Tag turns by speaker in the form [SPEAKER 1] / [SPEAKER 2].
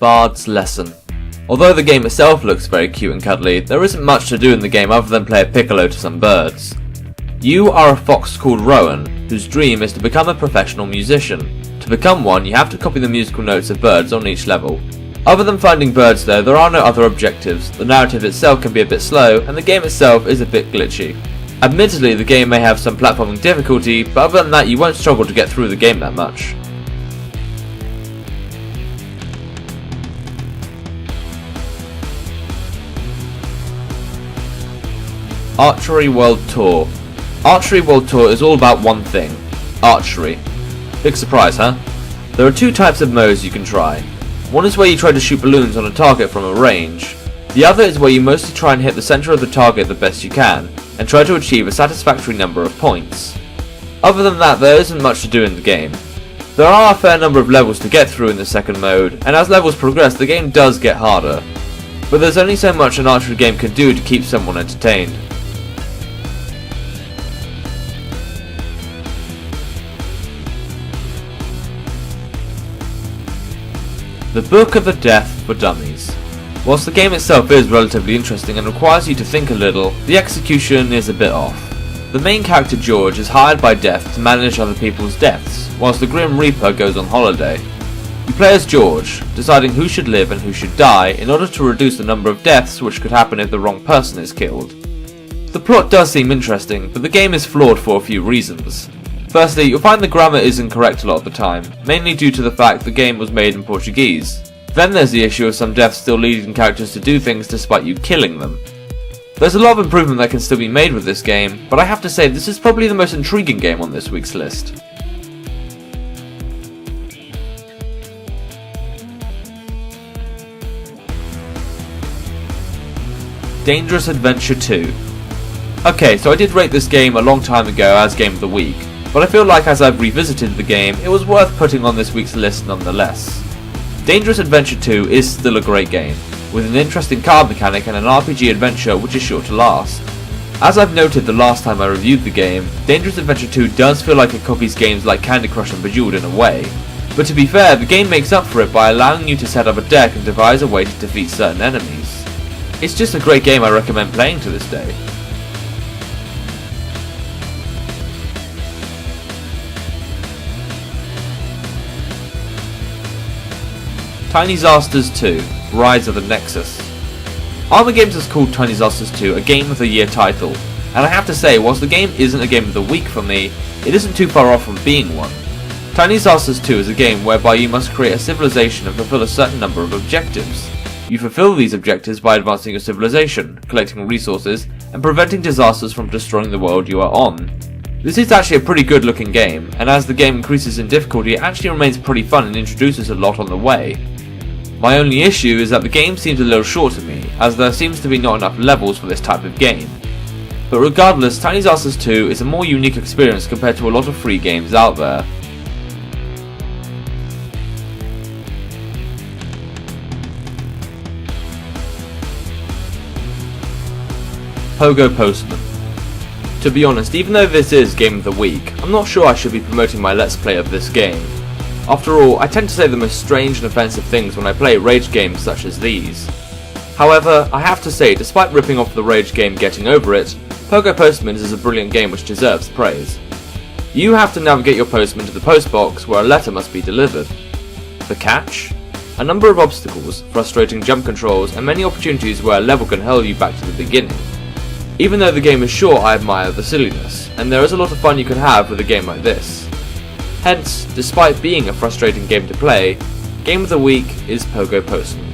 [SPEAKER 1] Bards Lesson. Although the game itself looks very cute and cuddly, there isn't much to do in the game other than play a piccolo to some birds. You are a fox called Rowan, whose dream is to become a professional musician. To become one, you have to copy the musical notes of birds on each level. Other than finding birds though, there are no other objectives, the narrative itself can be a bit slow, and the game itself is a bit glitchy. Admittedly, the game may have some platforming difficulty, but other than that you won't struggle to get through the game that much. Archery World Tour. Archery World Tour is all about one thing: archery. Big surprise, huh? There are two types of modes you can try. One is where you try to shoot balloons on a target from a range. The other is where you mostly try and hit the center of the target the best you can, and try to achieve a satisfactory number of points. Other than that, there isn't much to do in the game. There are a fair number of levels to get through in the second mode, and as levels progress the game does get harder. But there's only so much an archery game can do to keep someone entertained. The Book of the Death for Dummies. Whilst the game itself is relatively interesting and requires you to think a little, the execution is a bit off. The main character George is hired by Death to manage other people's deaths, whilst the Grim Reaper goes on holiday. You play as George, deciding who should live and who should die in order to reduce the number of deaths which could happen if the wrong person is killed. The plot does seem interesting, but the game is flawed for a few reasons. Firstly, you'll find the grammar is incorrect a lot of the time, mainly due to the fact the game was made in Portuguese. Then there's the issue of some deaths still leading characters to do things despite you killing them. There's a lot of improvement that can still be made with this game, but I have to say this is probably the most intriguing game on this week's list. Dangerous Adventure 2. Okay, so I did rate this game a long time ago as Game of the Week, but I feel like as I've revisited the game, it was worth putting on this week's list nonetheless. Dangerous Adventure 2 is still a great game, with an interesting card mechanic and an RPG adventure which is sure to last. As I've noted the last time I reviewed the game, Dangerous Adventure 2 does feel like it copies games like Candy Crush and Bejeweled in a way, but to be fair, the game makes up for it by allowing you to set up a deck and devise a way to defeat certain enemies. It's just a great game I recommend playing to this day. Tiny Disasters 2, Rise of the Nexus. Armour Games has called Tiny Disasters 2 a Game of the Year title, and I have to say, whilst the game isn't a Game of the Week for me, it isn't too far off from being one. Tiny Disasters 2 is a game whereby you must create a civilization and fulfill a certain number of objectives. You fulfill these objectives by advancing your civilization, collecting resources, and preventing disasters from destroying the world you are on. This is actually a pretty good looking game, and as the game increases in difficulty it actually remains pretty fun and introduces a lot on the way. My only issue is that the game seems a little short to me, as there seems to be not enough levels for this type of game. But regardless, Tiny Disasters 2 is a more unique experience compared to a lot of free games out there. Pogo Postman. To be honest, even though this is Game of the Week, I'm not sure I should be promoting my Let's Play of this game. After all, I tend to say the most strange and offensive things when I play rage games such as these. However, I have to say, despite ripping off the rage game Getting Over It, Pogo Postman is a brilliant game which deserves praise. You have to navigate your postman to the post box where a letter must be delivered. The catch? A number of obstacles, frustrating jump controls, and many opportunities where a level can hurl you back to the beginning. Even though the game is short, I admire the silliness, and there is a lot of fun you can have with a game like this. Hence, despite being a frustrating game to play, Game of the Week is Pogo Postman.